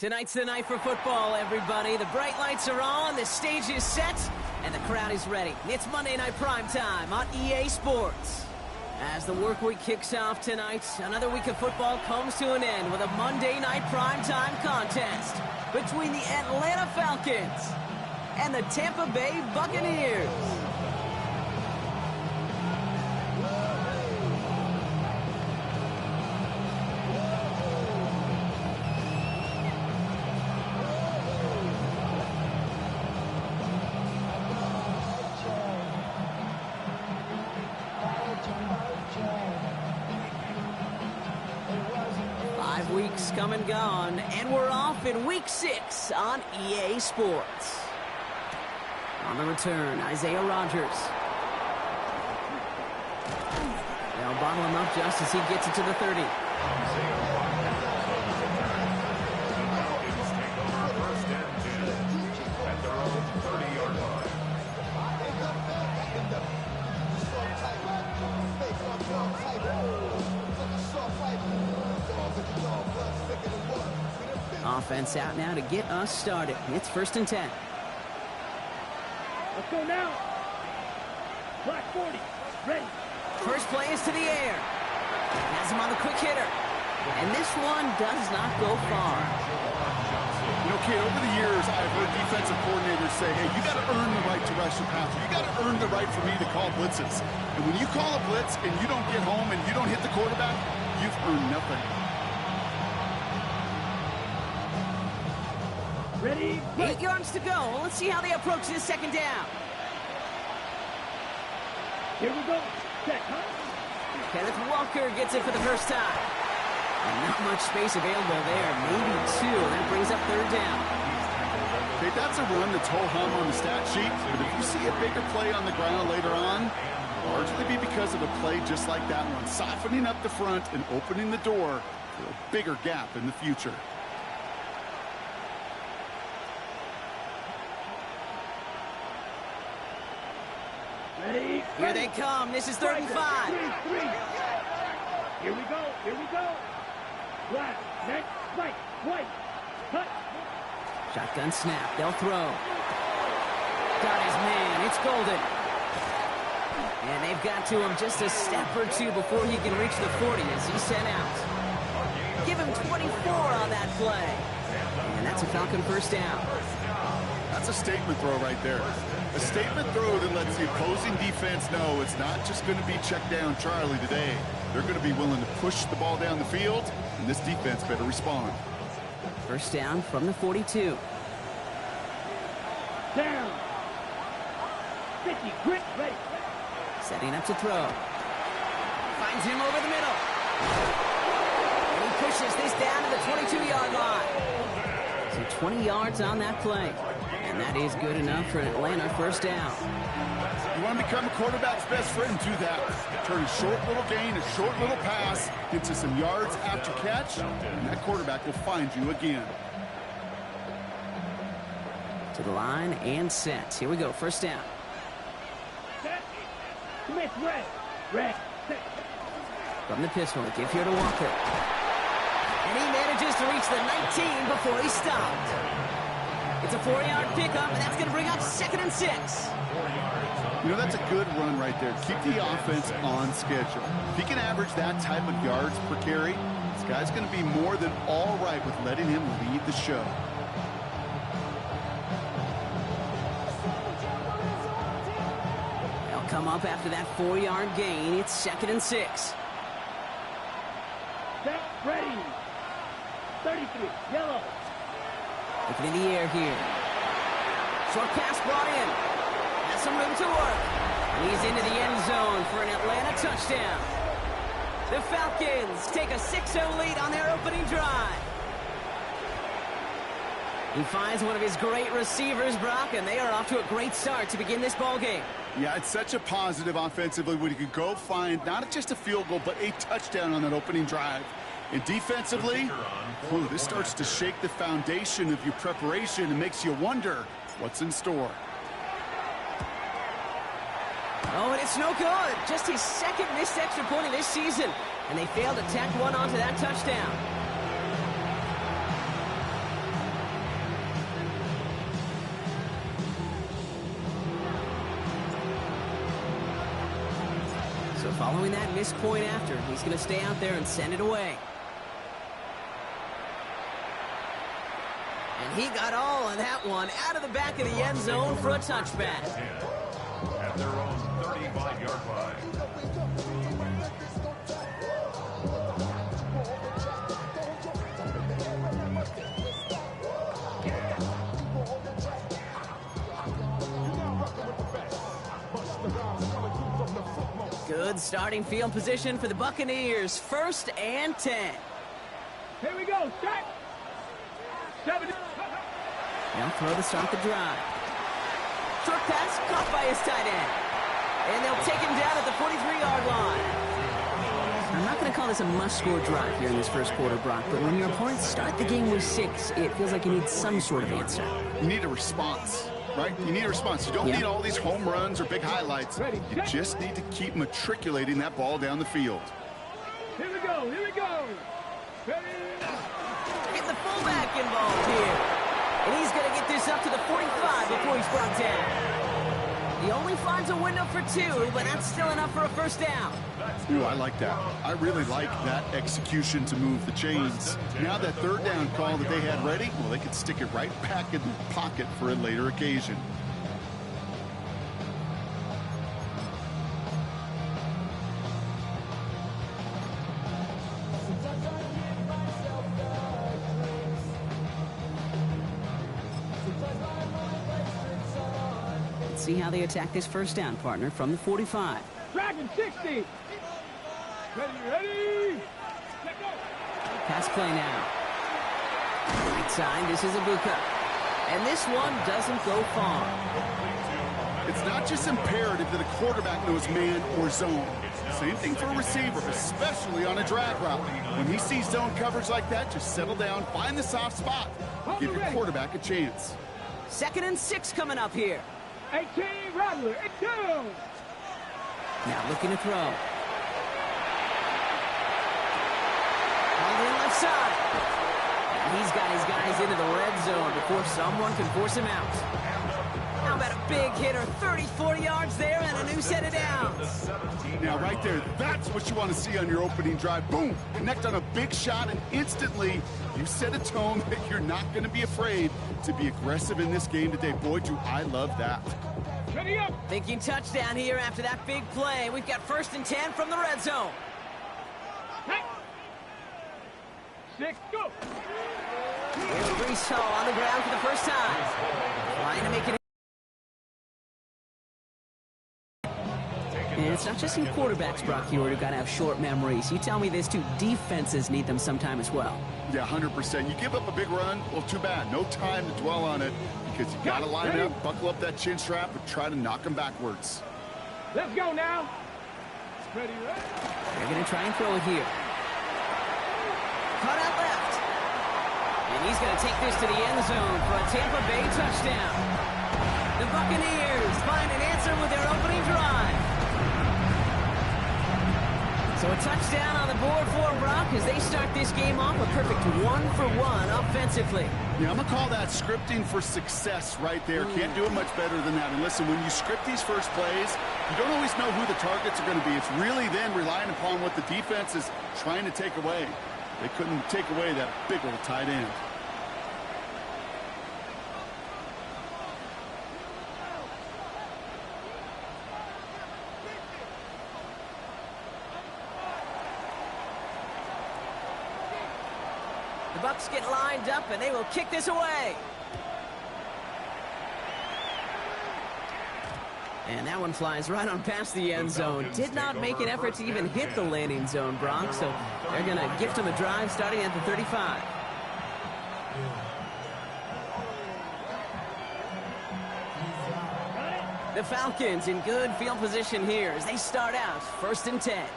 Tonight's the night for football, everybody. The bright lights are on, the stage is set, and the crowd is ready. It's Monday Night Primetime on EA Sports. As the work week kicks off tonight, another week of football comes to an end with a Monday Night Primetime contest between the Atlanta Falcons and the Tampa Bay Buccaneers. 5 weeks come and gone, and we're off in Week 6 on EA Sports. On the return, Isaiah Rodgers. They'll bottle him up just as he gets it to the 30. Offense out now to get us started. It's 1st and 10. Let's go now. Black 40. Ready. First play is to the air. Has him on the quick hitter. And this one does not go far. You know, kid, over the years, I've heard defensive coordinators say, hey, you got to earn the right to rush your passer. You got to earn the right for me to call blitzes. And when you call a blitz and you don't get home and you don't hit the quarterback, you've earned nothing. Ready? 8 yards to go. Let's see how they approach this second down. Here we go. Set, huh? Kenneth Walker gets it for the first time. And not much space available there. Maybe 2. That brings up 3rd down. Okay, that's a run that's ho-hum on the stat sheet. But if you see a bigger play on the ground later on, largely be because of a play just like that one, softening up the front and opening the door for a bigger gap in the future. Ready? Here they come. This is 3rd and 5. Three. Here we go. Here we go. Black, net, white, cut. Shotgun snap. They'll throw. Got his man. It's Golden. And they've got to him just a step or 2 before he can reach the 40 as he's sent out. Give him 24 on that play. And that's a Falcon first down. That's a statement throw right there. A statement throw that lets the opposing defense know it's not just going to be check down Charlie today. They're going to be willing to push the ball down the field, and this defense better respond. First down from the 42. Down. 50, grit, ready. Setting up to throw. Finds him over the middle. And he pushes this down to the 22-yard line. So 20 yards on that play. And that is good enough for an Atlanta first down. You want to become a quarterback's best friend, do that. Turn a short little gain, a short little pass into some yards after catch, and that quarterback will find you again. To the line and set. Here we go, first down. Set. Smith, red, set. From the pistol, give here to Walker. And he manages to reach the 19 before he stopped. It's a 4-yard pickup, and that's going to bring up 2nd and 6. You know, that's a good run right there. Keep the offense on schedule. If he can average that type of yards per carry, this guy's going to be more than all right with letting him lead the show. They'll come up after that 4-yard gain. It's 2nd and 6. Set, ready. 33, yellow. Looking in the air here. Short pass brought in. Has some room to work. And he's into the end zone for an Atlanta touchdown. The Falcons take a 6-0 lead on their opening drive. He finds one of his great receivers, Brock, and they are off to a great start to begin this ball game. Yeah, it's such a positive offensively when you can go find not just a field goal, but a touchdown on that opening drive. And defensively, this starts to shake the foundation of your preparation and makes you wonder what's in store. Oh, and it's no good. Just his 2nd missed extra point of this season. And they failed to tack one onto that touchdown. Following that missed point after, he's going to stay out there and send it away. And he got all of that one out of the back of the end zone for a touchback. At their own 35-yard line. Good starting field position for the Buccaneers. 1st and 10. Here we go. Set. 7. They'll throw to start the drive. Short pass caught by his tight end. And they'll take him down at the 43-yard line. I'm not going to call this a must-score drive here in this first quarter, Brock, but when your opponents start the game with 6, it feels like you need some sort of answer. You need a response, right? You need a response. You don't need all these home runs or big highlights. You just need to keep matriculating that ball down the field. Here we go. Here we go. Ready? Get the fullback involved here. And he's going to get this up to the 45 before he's brought down. He only finds a window for 2, but that's still enough for a first down. Ooh, I like that. I really like that execution to move the chains. Now that 3rd down call that they had ready, well, they could stick it right back in the pocket for a later occasion. Let's see how they attack this first down, partner, from the 45. Dragon 60. Ready. Let go. Pass play now. Right side, this is Ibuka. And this one doesn't go far. It's not just imperative that a quarterback knows man or zone. Same thing for a receiver, especially on a drag route. When he sees zone coverage like that, just settle down, find the soft spot. Give your quarterback a chance. 2nd and 6 coming up here. 18, Rattler, 2. Now looking to throw. On the left side. And he's got his guys into the red zone before someone can force him out. How about a big hitter, 30, 40 yards there and a new set of downs. Now right there, that's what you want to see on your opening drive. Boom! Connect on a big shot and instantly you set a tone that you're not going to be afraid to be aggressive in this game today. Boy, do I love that. Ready up. Thinking touchdown here after that big play. We've got 1st and 10 from the red zone. Hey. 6, go. Here's Brees Hall on the ground for the first time. Trying to make it. And it's not just in quarterbacks, Brock, here who got to have short memories. You tell me this too, defenses need them sometime as well. Yeah, 100%. You give up a big run, well, too bad. No time to dwell on it because you got to line up, buckle up that chin strap, and try to knock them backwards. Let's go now. Ready. They're going to try and throw it here. Cut out left. And he's going to take this to the end zone for a Tampa Bay touchdown. The Buccaneers find an answer with their opening drive. So a touchdown on the board for Brock as they start this game off a perfect 1-for-1 offensively. Yeah, I'm going to call that scripting for success right there. Can't do it much better than that. And listen, when you script these first plays, you don't always know who the targets are going to be. It's really then relying upon what the defense is trying to take away. They couldn't take away that big old tight end. The Bucs get lined up, and they will kick this away. And that one flies right on past the end zone. Did not make an effort to even hit the landing zone, Brock, so they're going to gift him a drive starting at the 35. The Falcons in good field position here as they start out 1st and 10.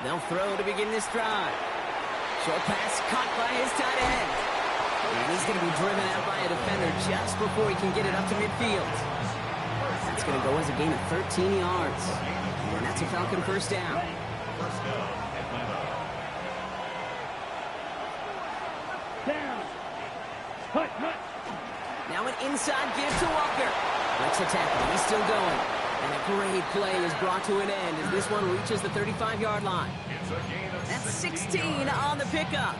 They'll throw to begin this drive. Short pass caught by his tight end. And he's going to be driven out by a defender just before he can get it up to midfield. That's going to go as a gain of 13 yards. And that's a Falcon first down. Down. Hut. Now an inside give to Walker. Breaks the tackle. He's still going. And a great play is brought to an end as this one reaches the 35-yard line. That's 16 on the pickup.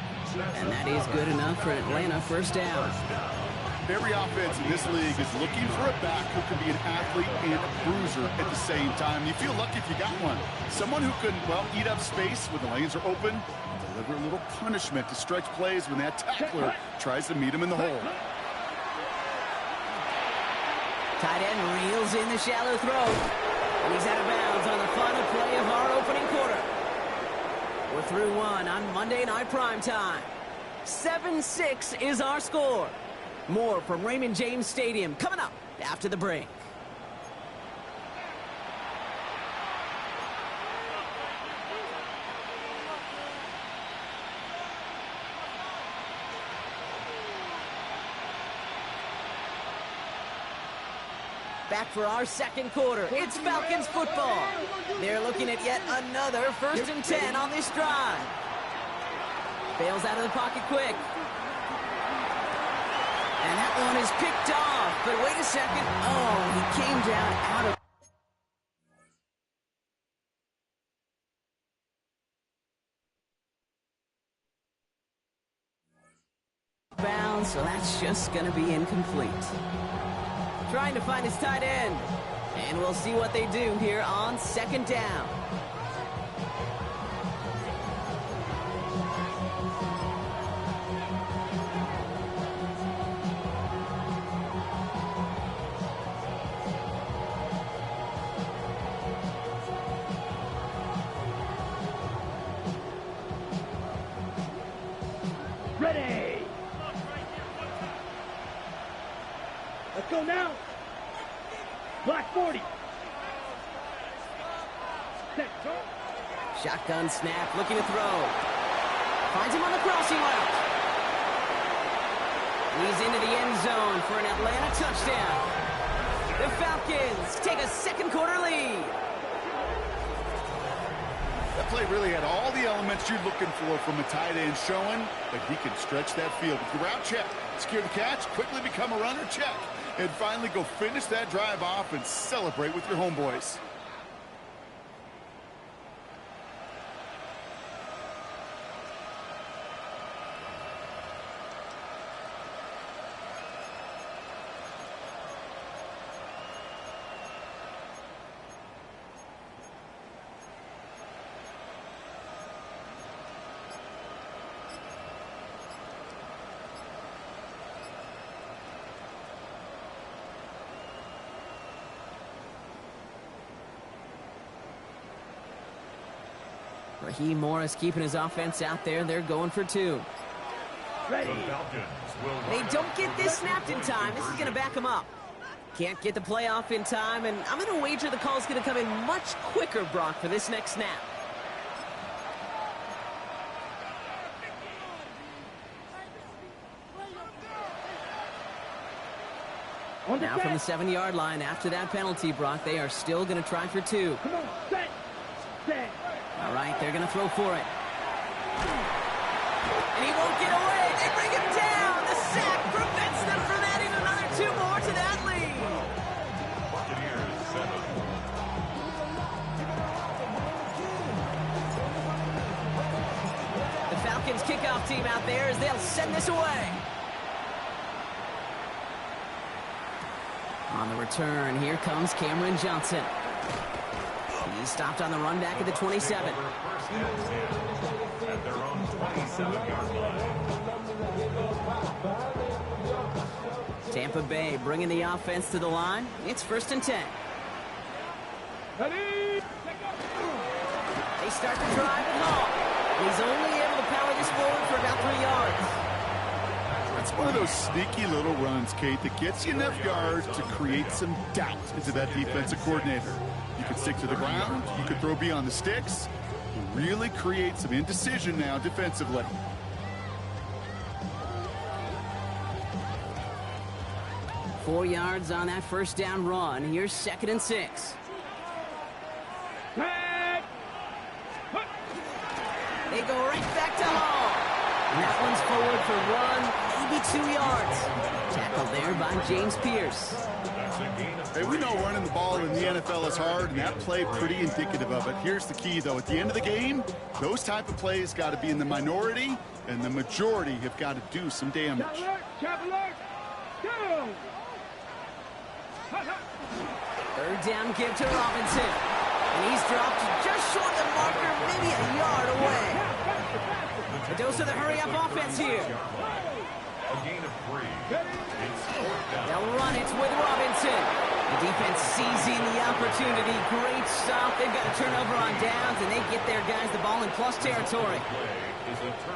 And that is good enough for an Atlanta first down. Every offense in this league is looking for a back who can be an athlete and a bruiser at the same time. You feel lucky if you got one. Someone who can, well, eat up space when the lanes are open and deliver a little punishment to stretch plays when that tackler tries to meet him in the hole. Tight end reels in the shallow throw. And he's out of bounds on the final play of our opening quarter. We're through one on Monday Night Primetime. 7-6 is our score. More from Raymond James Stadium coming up after the break. Back for our second quarter. It's Falcons football. They're looking at yet another 1st and 10 on this drive. Bails out of the pocket quick. And that one is picked off. But wait a second. Oh, he came down out of bounds, so that's just going to be incomplete. Trying to find his tight end. And we'll see what they do here on 2nd down. Ready! Let's go now! Black 40! Set, go! Shotgun snap, looking to throw. Finds him on the crossing route. He's into the end zone for an Atlanta touchdown. The Falcons take a second quarter lead. That play really had all the elements you're looking for from a tight end, showing that he can stretch that field with the route check, secure the catch, quickly become a runner check, and finally go finish that drive off and celebrate with your homeboys. Raheem Morris keeping his offense out there. They're going for two. Ready! They don't get this snapped in time. This is going to back them up. Can't get the play off in time, and I'm going to wager the call's going to come in much quicker, Brock, for this next snap. Now from the 7-yard line after that penalty, Brock, they are still going to try for two. Come on, set! Set! All right, they're going to throw for it. And he won't get away. They bring him down. The sack prevents them from adding another two more to that lead. Buccaneers 7. The Falcons kickoff team out there as they'll send this away. On the return, here comes Cameron Johnson. He stopped on the run back at the 27. First and 10 at their own 27-yard line. Tampa Bay bringing the offense to the line. It's 1st and 10. Ready! They start the drive at Hall. He's only able to power this forward for about 3 yards. It's one of those sneaky little runs, Kate, that gets you enough yards to create some doubt into that defensive coordinator. You could stick to the ground, you could throw beyond the sticks, really create some indecision now defensively. Four yards on that first down run. Here's 2nd and 6. Tag! They go right back to Hall. And that one's forward for 1 maybe 2 yards. Tackled there by James Pierce. Hey, we know running the ball in the NFL is hard, and that play pretty indicative of it. Here's the key, though. At the end of the game, those type of plays got to be in the minority, and the majority have got to do some damage. Go! Third down give to Robinson. And he's dropped just short of the marker, maybe a yard away. A dose of the hurry-up offense here. A gain of 3. It's 4th down. They'll run it with Robinson. The defense seizing the opportunity. Great stop. They've got a turnover on downs, and they get their guys the ball in plus territory.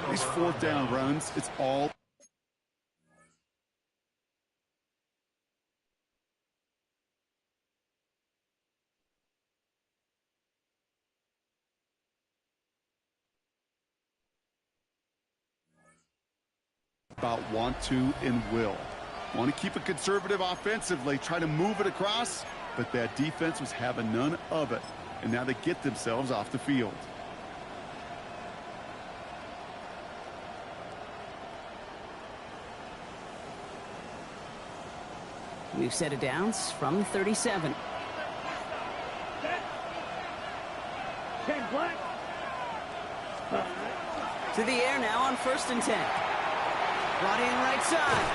These 4th down runs, it's all about want to and will. Want to keep it conservative offensively, try to move it across, but that defense was having none of it, and now they get themselves off the field. We've set it downs from 37. 10 black. To the air now on 1st and 10. Brought in right side.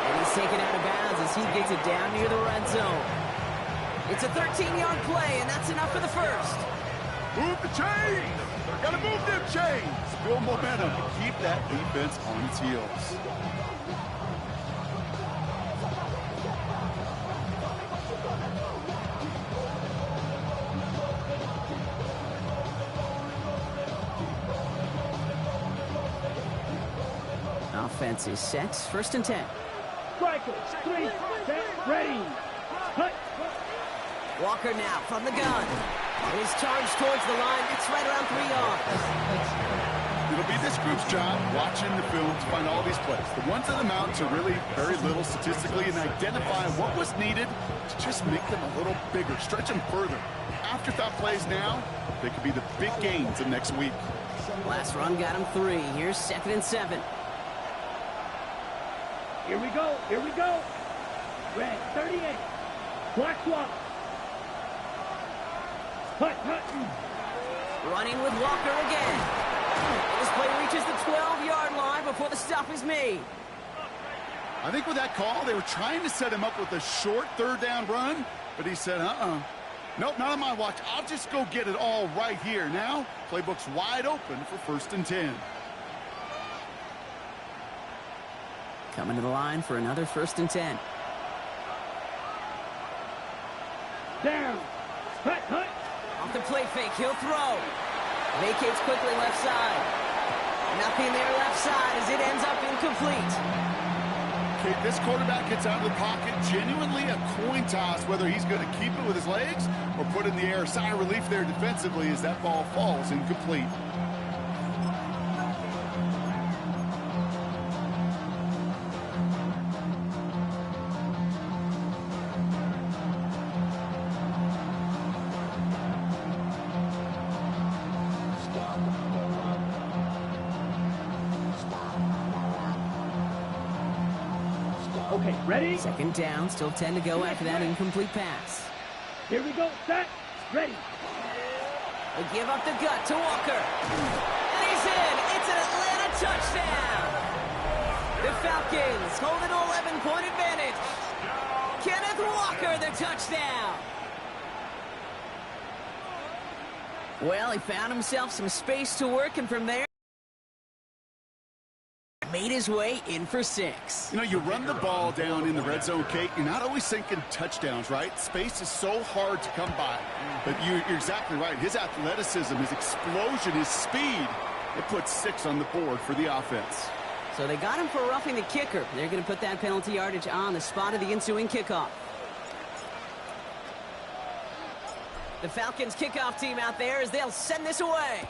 And he's taken out of bounds as he gets it down near the red zone. It's a 13-yard play, and that's enough for the first. Move the chains! Gotta move them chains! Build momentum to keep that defense on its heels. Offense is set. 1st and 10. Striker, 3, set, ready. Cut. Walker now from the gun. His charge towards the line. It's right around 3 yards. It'll be this group's job watching the film to find all these plays. The ones that amount to really very little statistically and identify what was needed to just make them a little bigger, stretch them further. Afterthought plays now, they could be the big gains of next week. Last run got him 3. Here's 2nd and 7. Here we go, here we go. Red, 38. Black swap. Hut. Running with Walker again. This play reaches the 12-yard line before the stop is made. I think with that call, they were trying to set him up with a short 3rd down run, but he said, nope, not on my watch. I'll just go get it all right here. Now, playbook's wide open for 1st and 10. Coming to the line for another 1st and 10. Down. Hut. Off the play fake, he'll throw. Vacates quickly left side. Nothing there left side as it ends up incomplete. Okay, this quarterback gets out of the pocket, genuinely a coin toss whether he's going to keep it with his legs or put it in the air. Sigh of relief there defensively as that ball falls incomplete. Okay, ready? 2nd down, still 10 to go after that incomplete pass. Here we go, set, ready. They give up the gut to Walker. And he's in. It's an Atlanta touchdown. The Falcons hold an 11-point advantage. Kenneth Walker, the touchdown. Well, he found himself some space to work, and from there, made his way in for 6. You know, you run the ball down in the red zone, Kate, you're not always thinking touchdowns, right? Space is so hard to come by. But you're exactly right. His athleticism, his explosion, his speed, it puts 6 on the board for the offense. So they got him for roughing the kicker. They're going to put that penalty yardage on the spot of the ensuing kickoff. The Falcons kickoff team out there as they'll send this away.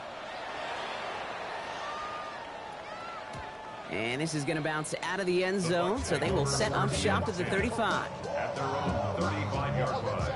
And this is going to bounce out of the end zone, so they will set up shop at the 35. At their own 35-yard line.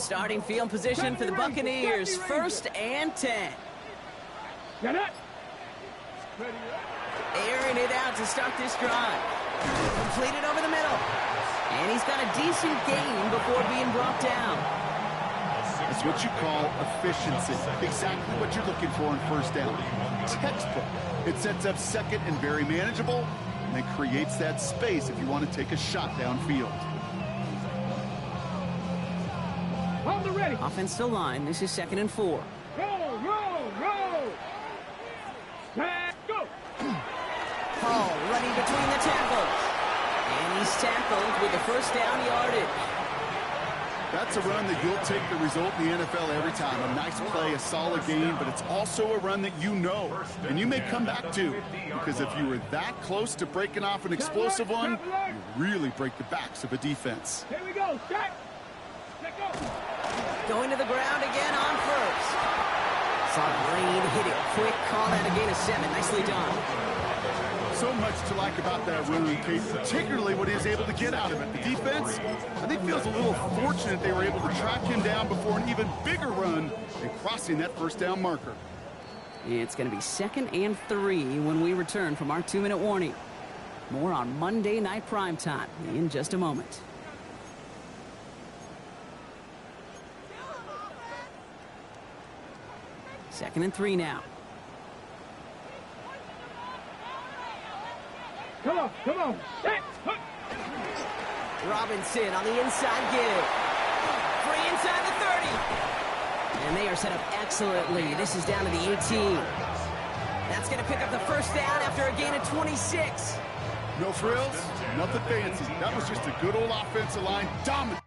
Starting field position for the Buccaneers. 1st and 10. Get it. Airing it out to start this drive. Completed over the middle. And he's got a decent gain before being brought down. It's what you call efficiency. Exactly what you're looking for in 1st down. Textbook. It sets up 2nd and very manageable, and then creates that space if you want to take a shot downfield. On the ready. Offensive line, this is 2nd and 4. Roll, roll, roll. Back, go. Hall running between the tackles. And he's tackled with the 1st down yardage. That's a run that you'll take the result in the NFL every time. A nice play, a solid game, but it's also a run that you know, and you may come back to, because if you were that close to breaking off an explosive one, you really break the backs of a defense. Here we go. Set. Let go. Going to the ground again on 1st. Saw Green hit it quick. Call that a gain of 7. Nicely done. So much to like about that run, Kate, particularly what he was able to get out of it. The defense, I think, feels a little fortunate they were able to track him down before an even bigger run and crossing that 1st down marker. It's going to be 2nd and 3 when we return from our 2-minute warning. More on Monday Night Primetime in just a moment. Second and 3 now. Come on, come on. Set. Hook. Robinson on the inside give. Free inside the 30. And they are set up excellently. This is down to the 18. That's going to pick up the 1st down after a gain of 26. No frills, nothing fancy. That was just a good old offensive line dominant.